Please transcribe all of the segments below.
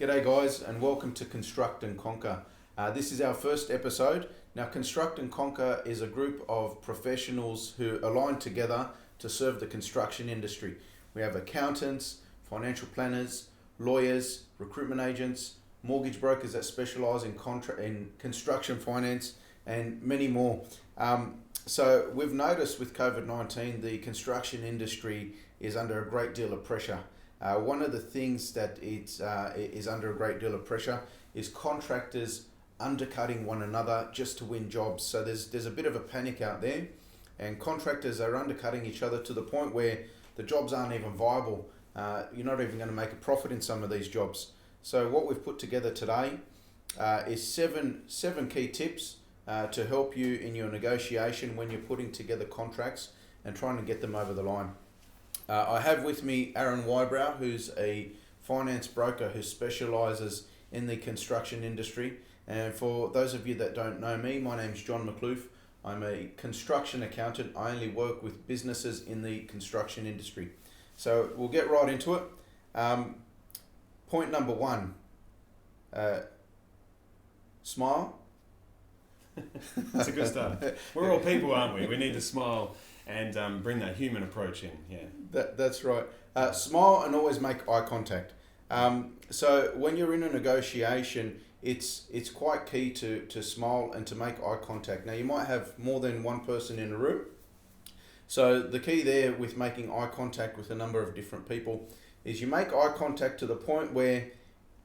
G'day guys, and welcome to Construct and Conquer. This is our first episode. Now, Construct and Conquer is a group of professionals who align together to serve the construction industry. We have accountants, financial planners, lawyers, recruitment agents, mortgage brokers that specialise in construction finance, and many more. So we've noticed with COVID-19, the construction industry is under a great deal of pressure. One of the things that is under a great deal of pressure is contractors undercutting one another just to win jobs. So there's a bit of a panic out there, and contractors are undercutting each other to the point where the jobs aren't even viable. You're not even going to make a profit in some of these jobs. So what we've put together today is seven key tips to help you in your negotiation when you're putting together contracts and trying to get them over the line. I have with me Aaron Wybrow, who's a finance broker who specialises in the construction industry. And for those of you that don't know me, my name's John McLoof. I'm a construction accountant. I only work with businesses in the construction industry. So we'll get right into it. Point number one, smile. That's a good start. We're all people, aren't we? We need to smile and bring that human approach in. Yeah. That's right. Smile and always make eye contact. So when you're in a negotiation, it's quite key to smile and to make eye contact. Now, you might have more than one person in a room. So the key there with making eye contact with a number of different people is you make eye contact to the point where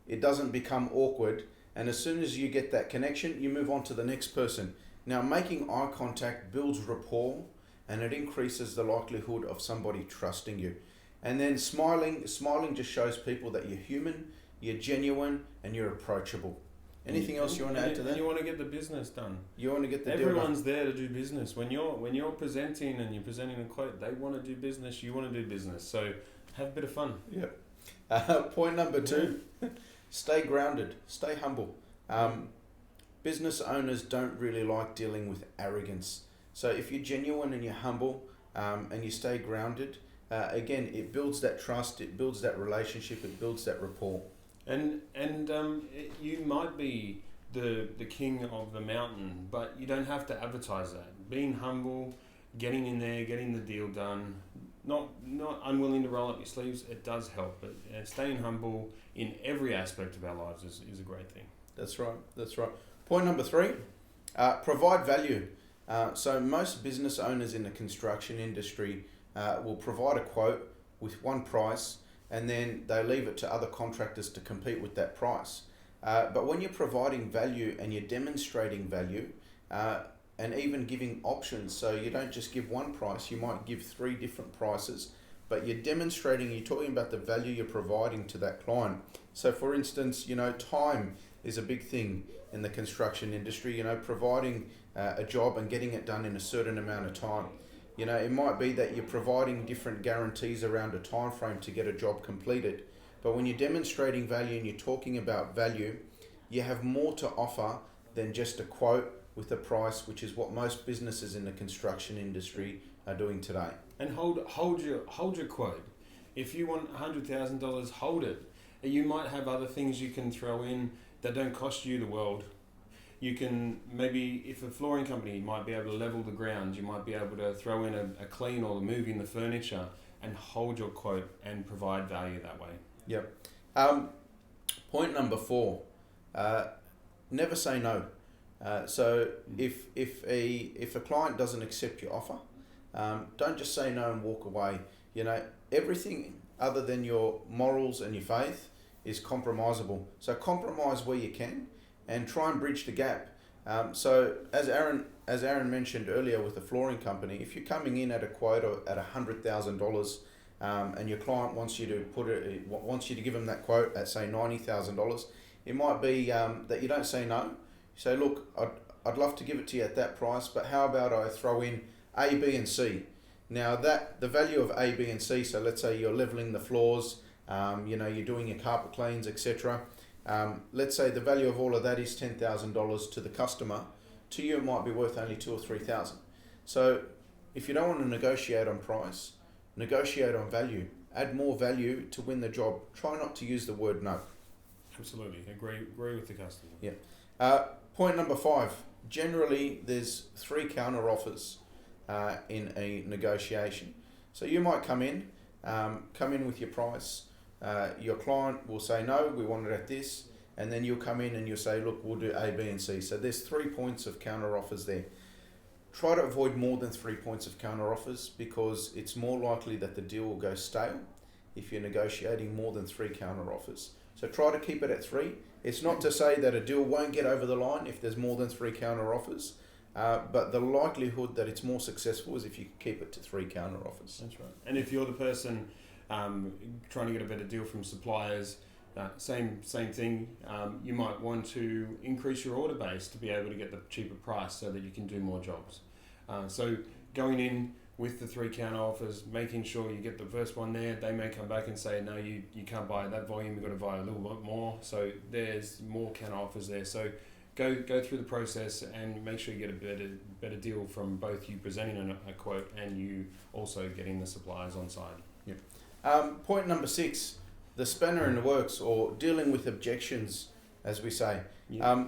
it doesn't become awkward. And as soon as you get that connection, you move on to the next person. Now, making eye contact builds rapport, and it increases the likelihood of somebody trusting you. And then smiling just shows people that you're human, you're genuine, and you're approachable. Anything else you want to add to that? And you want to get the business done. You want to get the Everyone's there to do business. When you're presenting and you're presenting a quote, they want to do business, you want to do business. So have a bit of fun. Yep. Point number two, stay grounded, stay humble. Business owners don't really like dealing with arrogance. So if you're genuine and you're humble and you stay grounded, again, it builds that trust, it builds that relationship, it builds that rapport. And you might be the king of the mountain, but you don't have to advertise that. Being humble, getting in there, getting the deal done, not unwilling to roll up your sleeves, it does help. But staying humble in every aspect of our lives is a great thing. That's right. Point number three, provide value. So most business owners in the construction industry will provide a quote with one price, and then they leave it to other contractors to compete with that price. But when you're providing value and you're demonstrating value, and even giving options, so you don't just give one price, you might give 3 different prices, but you're demonstrating, you're talking about the value you're providing to that client. So for instance, time is a big thing in the construction industry, providing a job and getting it done in a certain amount of time. It might be that you're providing different guarantees around a time frame to get a job completed. But when you're demonstrating value and you're talking about value, you have more to offer than just a quote with a price, which is what most businesses in the construction industry are doing today. And hold your quote. If you want $100,000, hold it. You might have other things you can throw in that don't cost you the world. You can maybe, if a flooring company, you might be able to level the ground, you might be able to throw in a clean or move in the furniture and hold your quote and provide value that way. Yep. Point number 4, never say no. So if a client doesn't accept your offer, don't just say no and walk away. Everything other than your morals and your faith is compromisable. So compromise where you can and try and bridge the gap. So as Aaron mentioned earlier with the flooring company, if you're coming in at a quote at $100,000 and your client wants you to give them that quote at say $90,000, it might be that you don't say no. You say, look, I'd love to give it to you at that price, but how about I throw in A, B, and C? Now that the value of A, B, and C. So let's say you're leveling the floors, you're doing your carpet cleans, etc. Let's say the value of all of that is $10,000 to the customer. To you, it might be worth only $2,000 or $3,000. So if you don't want to negotiate on price, negotiate on value. Add more value to win the job. Try not to use the word no. Absolutely. Agree with the customer. Yeah. Point number 5. Generally, there's 3 counter offers in a negotiation. So you might come in with your price. Your client will say, no, we want it at this. And then you'll come in and you'll say, look, we'll do A, B, and C. So there's 3 points of counter offers there. Try to avoid more than 3 points of counter offers, because it's more likely that the deal will go stale if you're negotiating more than 3 counter offers. So try to keep it at 3. It's not to say that a deal won't get over the line if there's more than 3 counter offers, but the likelihood that it's more successful is if you keep it to 3 counter offers. That's right. And if you're the person trying to get a better deal from suppliers, same thing. You might want to increase your order base to be able to get the cheaper price so that you can do more jobs. So going in with the 3 counter offers, making sure you get the first one there. They may come back and say, no, you can't buy that volume, you've got to buy a little bit more. So there's more counter offers there. So go through the process and make sure you get a better deal from both you presenting a quote and you also getting the suppliers on side. Yeah. Point number 6, the spanner in the works, or dealing with objections, as we say. Yeah.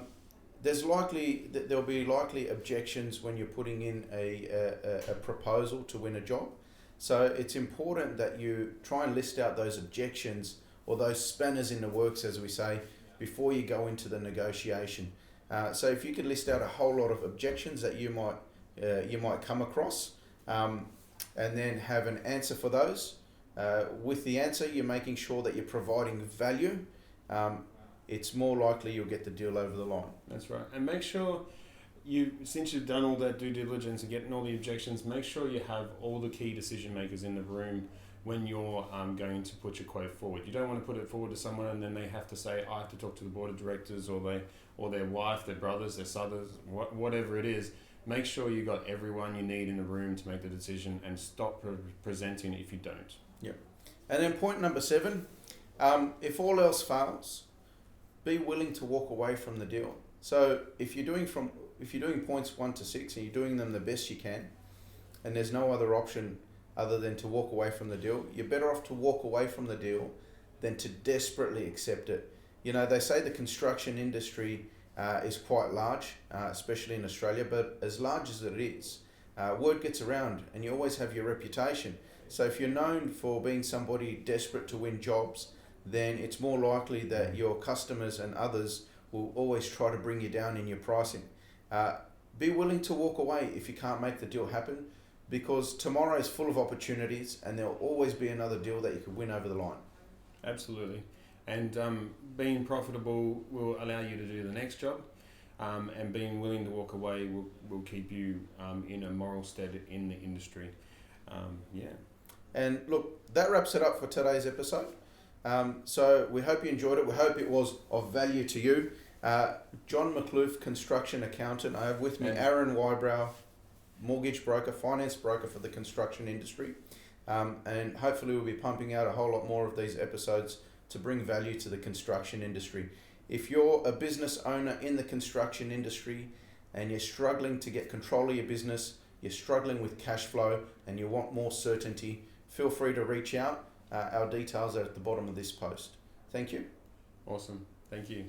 There'll be likely objections when you're putting in a proposal to win a job. So it's important that you try and list out those objections or those spanners in the works, as we say, before you go into the negotiation. So if you could list out a whole lot of objections that you might come across, and then have an answer for those. With the answer, you're making sure that you're providing value. It's more likely you'll get the deal over the line. That's right. And make sure since you've done all that due diligence and getting all the objections, make sure you have all the key decision makers in the room when you're going to put your quote forward. You don't want to put it forward to someone and then they have to say, I have to talk to the board of directors, or their wife, their brothers, their sons, whatever it is. Make sure you got everyone you need in the room to make the decision, and stop presenting if you don't. Yeah. And then point number 7, if all else fails, be willing to walk away from the deal. So if you're doing points 1 to 6 and you're doing them the best you can, and there's no other option other than to walk away from the deal, you're better off to walk away from the deal than to desperately accept it. You know, they say the construction industry is quite large, especially in Australia, but as large as it is, word gets around and you always have your reputation. So if you're known for being somebody desperate to win jobs, then it's more likely that your customers and others will always try to bring you down in your pricing. Be willing to walk away if you can't make the deal happen, because tomorrow is full of opportunities and there'll always be another deal that you could win over the line. Absolutely. And being profitable will allow you to do the next job, and being willing to walk away will keep you in a moral stead in the industry. Yeah. And look, that wraps it up for today's episode. So we hope you enjoyed it. We hope it was of value to you. John McLoof, construction accountant. I have with me Aaron Wybrow, mortgage broker, finance broker for the construction industry. And hopefully we'll be pumping out a whole lot more of these episodes to bring value to the construction industry. If you're a business owner in the construction industry and you're struggling to get control of your business, you're struggling with cash flow and you want more certainty, feel free to reach out. Our details are at the bottom of this post. Thank you. Awesome. Thank you.